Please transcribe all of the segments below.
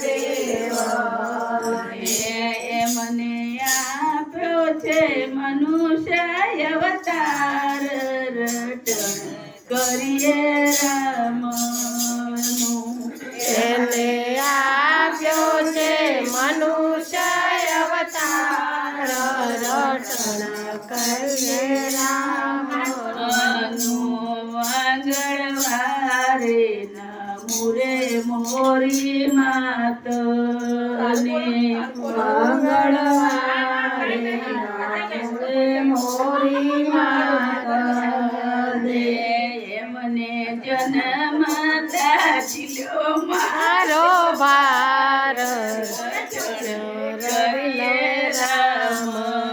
દેવ મને આપ્યો છે મનુષ્ય અવતાર રટણ કરીએ રામનું એને આપ્યો છે મનુષ્ય અવતાર રટણ કરીએ રામનું મંગળવારે નમુરે મોરી માત અને મંગળવારે નમુરે મોરી માત મને જન્મ દાખલ્યો મારો ભાર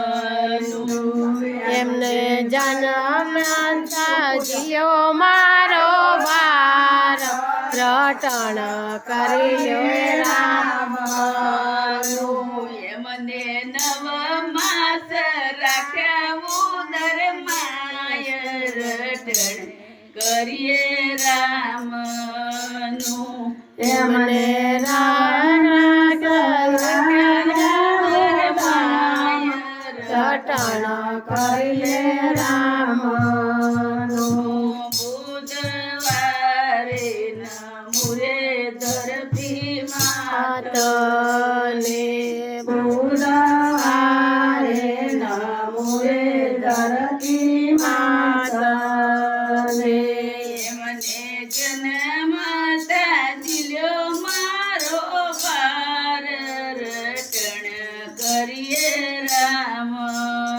રામનું એમને જન્મ જીયો મારો ભાર રટણ કર્યો રામનું મને નવ માસ રાખ્યા ઉદર માય રટણ કરીએ રામનું એમને રટણ કરીએ રામનું બુધવારે નમુરે ધરતી માતને બુધવારે નમુરે ધરતી માતને મને જન્મ દાખલ્યો મારો ભાર રટણ કરીએ રામનું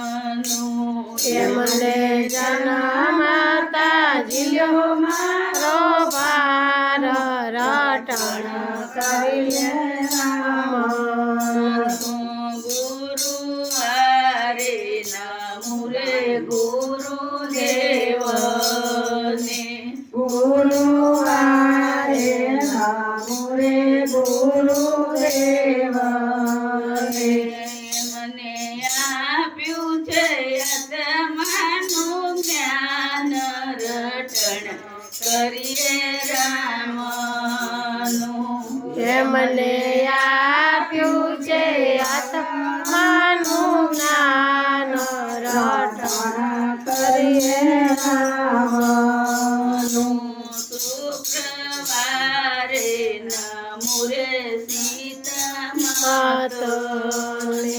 એમને જન્મ જીલ્યો મારો ભાર રટણ કરીએ રામનું ગુરુવારે નમુરે ગુરુદેવને ગુરુવારે નમુરે ગુરુદેવને મને આપ્યું છે આત્માનું જ્ઞાન રટણ કરીએ રામનું એમને આપ્યું છે આત્માનું જ્ઞાન રટણ કરીએ રામનું શુક્રવારે નમુરે સીતા માતને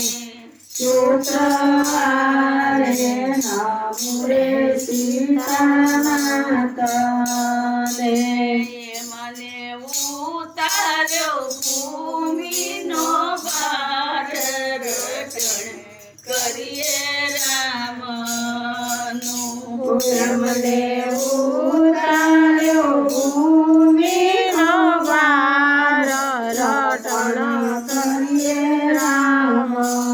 શુક્રવારે નમુરે સીતા માતને મને ઉતાર્યો ભૂમિનો ભાર રટણ કરીએ રામનું એમને ઉતાર્યો ભૂમિનો ભાર રટણ કરીએ રામનું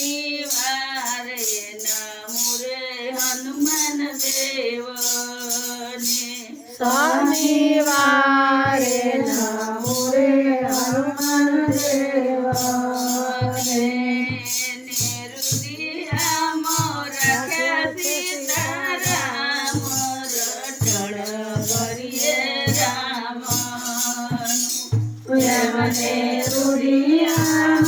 શનિવારે નમુરે હનુમાન દેવને શનિવારે નમુરે હનુમાન દેવને મને રૂડિયા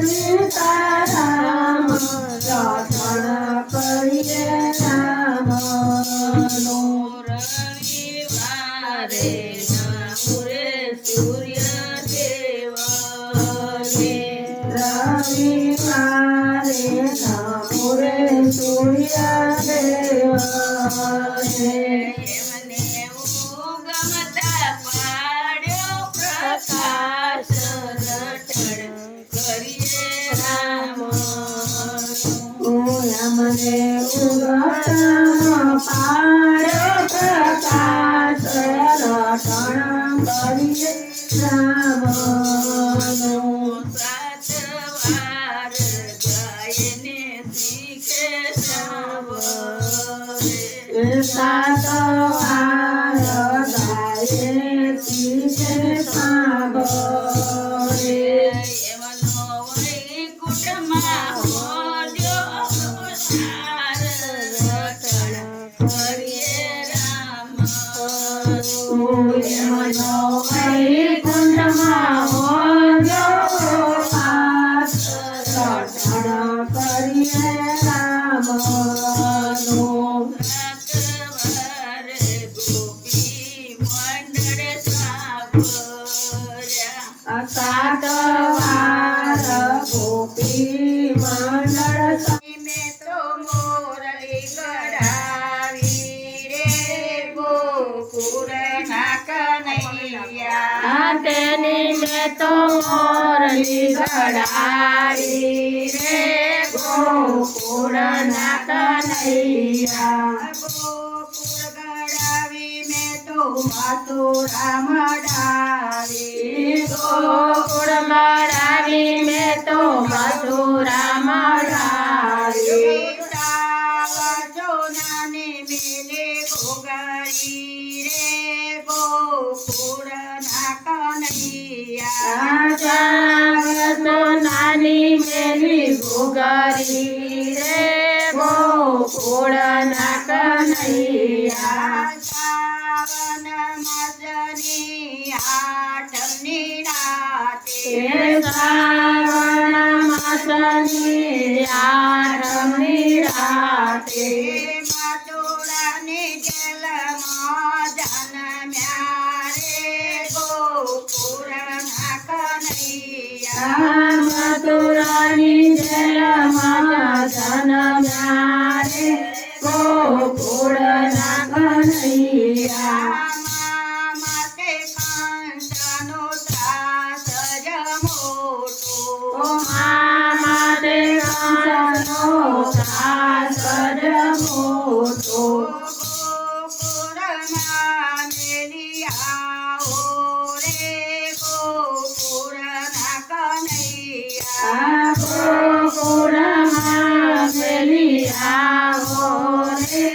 સીતારામ રટણ કરીએ રામનું રવિવારે નમુરે સૂર્ય દેવને રવિવારે નમુરે સૂર્ય દેવને મને ઉગમતા પાડ્યો પ્રકાશ રટણ કરીએ રામનું મને ઉગતા પાડ્યો પ્રકાશ રટણ કરીએ રામનું સાત વાર ગાયને શીખે સાવરે સાત વાર ગાયે શીખે સાંભળે એમનો વૈકુંઠમાં હોજો સાર રટણ કરીએ રામનું એમનો વૈકુંઠમાં હોજો વાસ. રટણ કરીએ રામનું. સાતવાર ગોપી મંડળ સાંભળ્યા. સાત વાર ગોપી મંડળ મેં તો મોરલી ગળાવી રે ગોકુળના કનૈયા. તેની મેં તો મોરલી ગળાવી રે ગોકુળના કનૈયા. ગોકુળ ગળાવી મેં તો મથુરા મડાવી. ગોકુળ મળાવી મેં તો મથુરા મળાવી. જોનાને મેલે ગોગળી રે ગોકુળના કનૈયા. નાની મેલી ગોગરી રે ગોકુળના કનૈયા. સાવન માસની આઠમની રાતે શ્રાવણ માસની આઠમની રાતે મથુરાની જેલમાં જન્મ્યા રે ગોકુળના કનૈયા. મથુરાની જેલમાં જન્મ્યા રે ગોકુળના કનૈયા. માતે કંસનો ત્રાસ જ મોટો. માતે કંસનો ત્રાસ જ મોટો. ગોકુળમાં મેલી આવો રે ગોકુળના કનૈયા. ગોકુળમાં મેલી આવો રે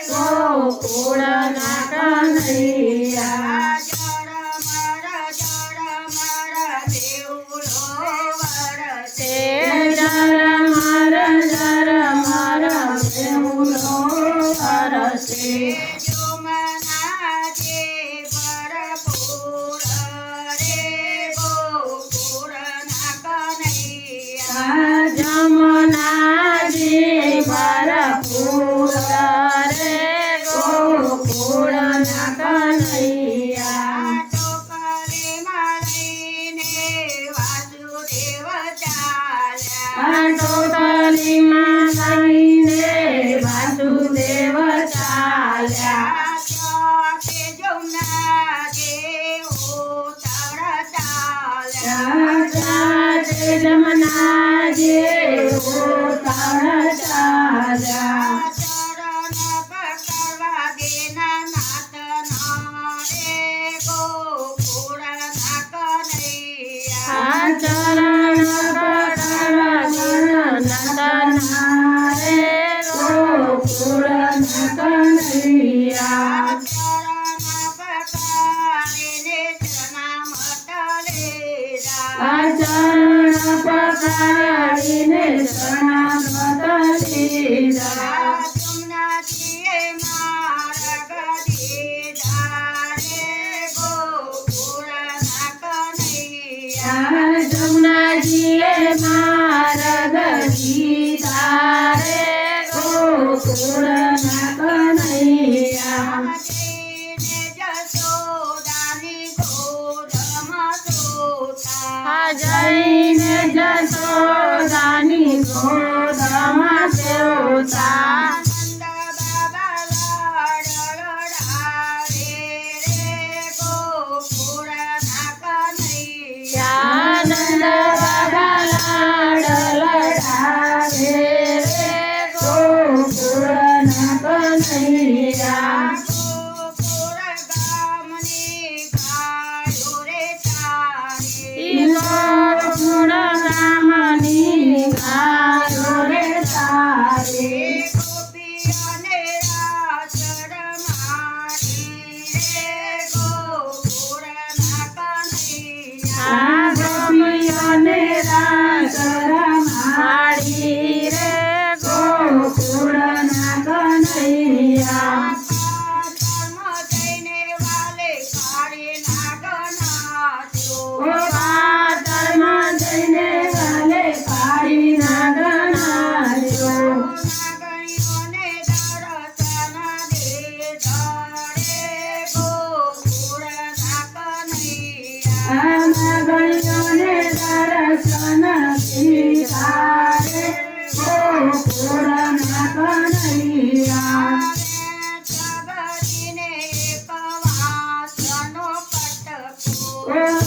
ગોકુળના કનૈયા. જળમર દેવલો વરસે. ઝરમર ઝરમર દેવલો વરસે. જમના જે ભરપૂર રે ગોકુળના કનૈયા. જમનાજી ભરપૂર રે ગોકુળના કનૈયા. ટોકરીમાં લઈને વાસુદેવ ચાલ્યા. ટોટલીમાં લઈને વાસુદેવ ચાલ્યા. ચોથે જમના જે ઉતાર ચાલ્યા. જમનાજી ઉતાર ચાલ્યા. ચરણ પકડવા દેના નાથના રે ગોકુળના કનૈયા. ચરણ પકડવા નંદના રે ગોકુળના કનૈયા. ચરણ પકડીને ચરણામત લેરા. ચરણ પકડીને શરણાગત લીધા. જમનાજીએ માર્ગ દીધા રે ગોકુળના કનૈયા. જમનાજીએ માર્ગ દીધા રે ગોકુળના કનૈયા. જઈને જશોદાની ગોદમાં સેવતા. નંદ બાબા લાડ લડાવે રે ગોકુળના કનૈયા. ગોકુળ ગામની ગાયો રે તારે. આ ગોપીઓને રાસ રમાડી રે ગોકુળના કનૈયા. સીતારે ગોકુળના કનૈયા સબરીને એક વાસનો પટકો ઓ